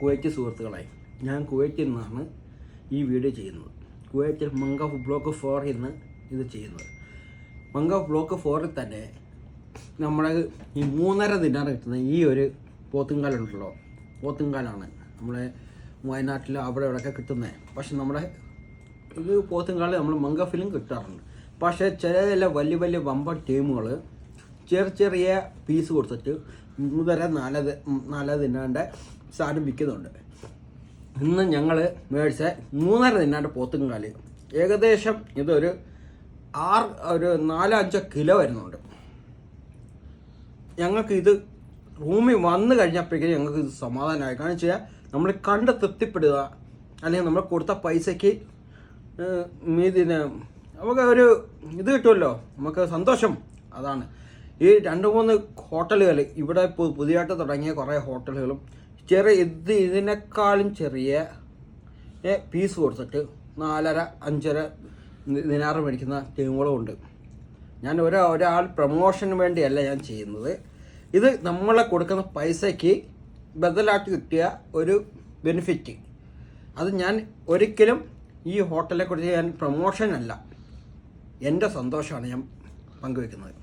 Kuwait സുഹൃത്തുക്കളായി, ഞാൻ കുവൈറ്റിൽ നിന്നാണ് ഈ വീഡിയോ ചെയ്യുന്നത്. കുവൈറ്റിൽ മംഗഫ് ബ്ലോക്ക് 4 നിന്ന് ഇത് ചെയ്യുന്നത്. മംഗഫ് ബ്ലോക്ക് 4 തന്നെ നമ്മുടെ ഈ 3.5 ദിനാർ കിട്ടുന്ന ഈ ഒരു പോത്തുങ്കാലുണ്ടല്ലോ, പോത്തുങ്കാലാണ് നമ്മളെ വയനാട്ടിൽ അവിടെ ഇവിടെയൊക്കെ കിട്ടുന്നത്. പക്ഷെ നമ്മുടെ ഇത് പോത്തുങ്കാൽ നമ്മൾ മംഗഫിലും കിട്ടാറുണ്ട്. പക്ഷേ ചില വലിയ വലിയ വമ്പൻ ടീമുകൾ ചെറിയ പീസ് കൊടുത്തിട്ട് 3.5-4 ദിനാറിൻ്റെ സാധനം വിൽക്കുന്നുണ്ട്. ഇന്ന് ഞങ്ങൾ മേടിച്ച 3.5 ദിനാറിൻ്റെ പോത്തുങ്കാൽ ഏകദേശം ഇതൊരു 4-5 കിലോ വരുന്നുണ്ട്. ഞങ്ങൾക്ക് ഇത് റൂമിൽ വന്നു കഴിഞ്ഞപ്പോഴേക്കും ഞങ്ങൾക്ക് ഇത് സമാധാനമായി. കാരണം വെച്ചാൽ നമ്മൾ കണ്ട് തൃപ്തിപ്പെടുക, അല്ലെങ്കിൽ നമ്മൾ കൊടുത്ത പൈസയ്ക്ക് ഇതിന് നമുക്ക് ഒരു ഇത് കിട്ടുമല്ലോ, നമുക്ക് സന്തോഷം. അതാണ് ഈ 2-3 ഹോട്ടലുകൾ ഇവിടെ പുതിയതായിട്ട് തുടങ്ങിയ കുറേ ഹോട്ടലുകളും ഇതിനേക്കാളും ചെറിയ പീസ് കൊടുത്തിട്ട് 4.5-5 ദിനാർ മേടിക്കുന്ന ടീമുകളും ഉണ്ട്. ഞാൻ ഒരാൾ പ്രൊമോഷന് വേണ്ടിയല്ല ഞാൻ ചെയ്യുന്നത്. ഇത് നമ്മളെ കൊടുക്കുന്ന പൈസയ്ക്ക് ബദലായിട്ട് കിട്ടിയ ഒരു ബെനിഫിറ്റ്. അത് ഞാൻ ഒരിക്കലും ഈ ഹോട്ടലിനെ കുറിച്ച് ഞാൻ പ്രൊമോഷനല്ല, എൻ്റെ സന്തോഷമാണ് ഞാൻ പങ്കുവെക്കുന്നത്.